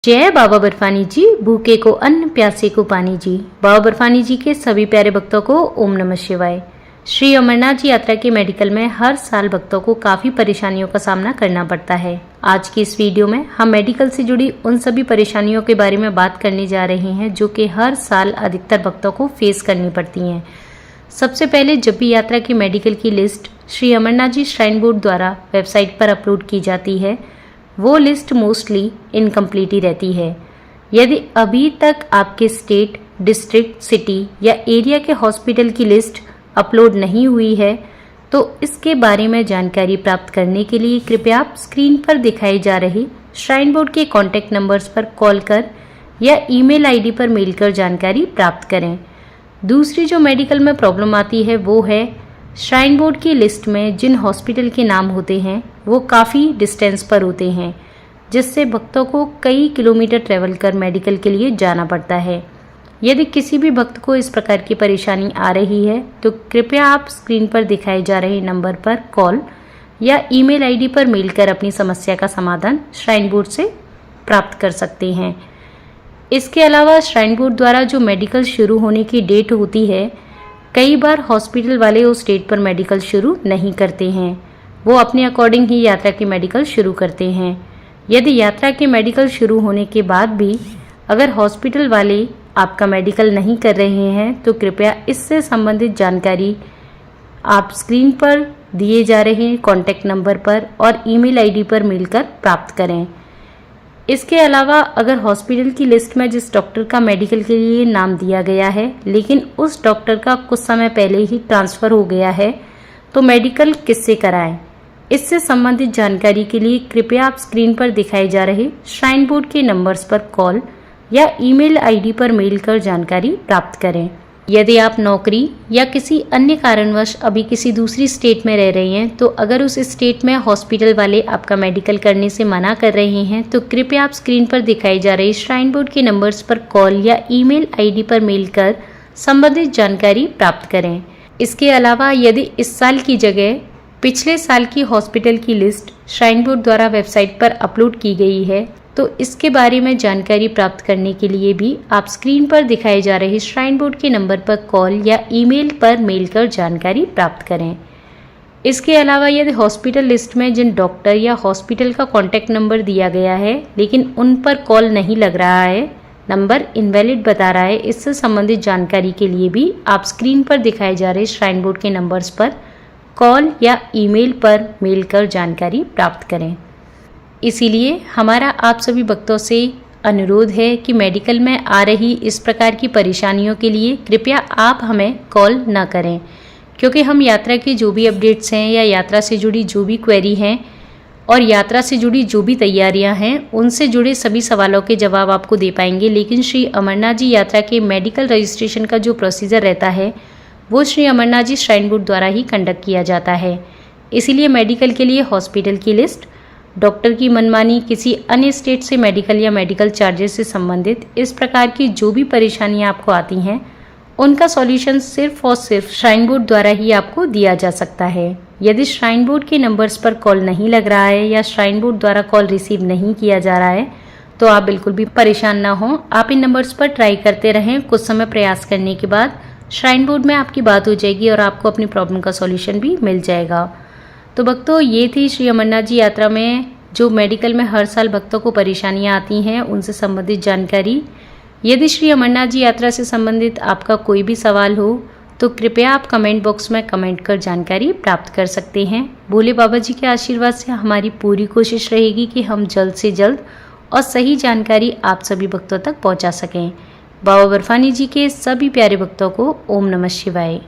जय बाबा बर्फानी जी, भूखे को अन्न प्यासे को पानी जी। बाबा बर्फानी जी के सभी प्यारे भक्तों को ओम नमः शिवाय। श्री अमरनाथ जी यात्रा के मेडिकल में हर साल भक्तों को काफ़ी परेशानियों का सामना करना पड़ता है। आज की इस वीडियो में हम मेडिकल से जुड़ी उन सभी परेशानियों के बारे में बात करने जा रहे हैं जो कि हर साल अधिकतर भक्तों को फेस करनी पड़ती हैं। सबसे पहले, जब भी यात्रा की मेडिकल की list Shri Amarnath ji shrine board द्वारा वेबसाइट पर अपलोड की जाती है, वो लिस्ट मोस्टली इनकम्प्लीट ही रहती है। यदि अभी तक आपके स्टेट, डिस्ट्रिक्ट, सिटी या एरिया के हॉस्पिटल की लिस्ट अपलोड नहीं हुई है तो इसके बारे में जानकारी प्राप्त करने के लिए कृपया आप स्क्रीन पर दिखाए जा रहे श्राइन बोर्ड के कॉन्टैक्ट नंबर्स पर कॉल कर या ईमेल आईडी पर मेल कर जानकारी प्राप्त करें। दूसरी जो मेडिकल में प्रॉब्लम आती है वो है श्राइन बोर्ड की लिस्ट में जिन हॉस्पिटल के नाम होते हैं वो काफ़ी डिस्टेंस पर होते हैं, जिससे भक्तों को कई किलोमीटर ट्रैवल कर मेडिकल के लिए जाना पड़ता है। यदि किसी भी भक्त को इस प्रकार की परेशानी आ रही है तो कृपया आप स्क्रीन पर दिखाए जा रहे नंबर पर कॉल या ईमेल आईडी पर मेल कर अपनी समस्या का समाधान श्राइन बोर्ड से प्राप्त कर सकते हैं। इसके अलावा श्राइन बोर्ड द्वारा जो मेडिकल शुरू होने की डेट होती है, कई बार हॉस्पिटल वाले उस डेट पर मेडिकल शुरू नहीं करते हैं, वो अपने अकॉर्डिंग ही यात्रा की मेडिकल शुरू करते हैं। यदि यात्रा के मेडिकल शुरू होने के बाद भी अगर हॉस्पिटल वाले आपका मेडिकल नहीं कर रहे हैं तो कृपया इससे संबंधित जानकारी आप स्क्रीन पर दिए जा रहे कॉन्टैक्ट नंबर पर और ईमेल आईडी पर मिलकर प्राप्त करें। इसके अलावा अगर हॉस्पिटल की लिस्ट में जिस डॉक्टर का मेडिकल के लिए नाम दिया गया है लेकिन उस डॉक्टर का कुछ समय पहले ही ट्रांसफ़र हो गया है तो मेडिकल किससे कराएं? इससे संबंधित जानकारी के लिए कृपया आप स्क्रीन पर दिखाए जा रहे श्राइन बोर्ड के नंबर्स पर कॉल या ईमेल आईडी पर मेल कर जानकारी प्राप्त करें। यदि आप नौकरी या किसी अन्य कारणवश अभी किसी दूसरी स्टेट में रह रहे हैं तो अगर उस स्टेट में हॉस्पिटल वाले आपका मेडिकल करने से मना कर रहे हैं तो कृपया आप स्क्रीन पर दिखाई जा रहे श्राइन बोर्ड के नंबर्स पर कॉल या ईमेल आईडी पर मेल कर संबंधित जानकारी प्राप्त करें। इसके अलावा यदि इस साल की जगह पिछले साल की हॉस्पिटल की लिस्ट श्राइन बोर्ड द्वारा वेबसाइट पर अपलोड की गई है तो इसके बारे में जानकारी प्राप्त करने के लिए भी आप स्क्रीन पर दिखाए जा रहे श्राइन बोर्ड के नंबर पर कॉल या ईमेल पर मेल कर जानकारी प्राप्त करें। इसके अलावा यदि हॉस्पिटल लिस्ट में जिन डॉक्टर या हॉस्पिटल का कॉन्टैक्ट नंबर दिया गया है लेकिन उन पर कॉल नहीं लग रहा है, नंबर इनवैलिड बता रहा है, इससे संबंधित जानकारी के लिए भी आप स्क्रीन पर दिखाए जा रहे श्राइन बोर्ड के नंबर्स पर कॉल या ईमेल पर मेल कर जानकारी प्राप्त करें। इसीलिए हमारा आप सभी भक्तों से अनुरोध है कि मेडिकल में आ रही इस प्रकार की परेशानियों के लिए कृपया आप हमें कॉल न करें, क्योंकि हम यात्रा की जो भी अपडेट्स हैं या यात्रा से जुड़ी जो भी क्वेरी हैं और यात्रा से जुड़ी जो भी तैयारियां हैं उनसे जुड़े सभी सवालों के जवाब आपको दे पाएंगे। लेकिन श्री अमरनाथ जी यात्रा के मेडिकल रजिस्ट्रेशन का जो प्रोसीजर रहता है वो श्री अमरनाथ जी श्राइन बोर्ड द्वारा ही कंडक्ट किया जाता है। इसीलिए मेडिकल के लिए हॉस्पिटल की लिस्ट, डॉक्टर की मनमानी, किसी अन्य स्टेट से मेडिकल या मेडिकल चार्जेस से संबंधित इस प्रकार की जो भी परेशानियां आपको आती हैं उनका सॉल्यूशन सिर्फ और सिर्फ श्राइन बोर्ड द्वारा ही आपको दिया जा सकता है। यदि श्राइन बोर्ड के नंबर्स पर कॉल नहीं लग रहा है या श्राइन बोर्ड द्वारा कॉल रिसीव नहीं किया जा रहा है तो आप बिल्कुल भी परेशान ना हो। आप इन नंबर्स पर ट्राई करते रहें। कुछ समय प्रयास करने के बाद श्राइन बोर्ड में आपकी बात हो जाएगी और आपको अपनी प्रॉब्लम का सॉल्यूशन भी मिल जाएगा। तो भक्तों, ये थी श्री अमरनाथ जी यात्रा में जो मेडिकल में हर साल भक्तों को परेशानियां आती हैं उनसे संबंधित जानकारी। यदि श्री अमरनाथ जी यात्रा से संबंधित आपका कोई भी सवाल हो तो कृपया आप कमेंट बॉक्स में कमेंट कर जानकारी प्राप्त कर सकते हैं। भोले बाबा जी के आशीर्वाद से हमारी पूरी कोशिश रहेगी कि हम जल्द से जल्द और सही जानकारी आप सभी भक्तों तक पहुंचा सकें। बाबा बर्फानी जी के सभी प्यारे भक्तों को ओम नमः शिवाय।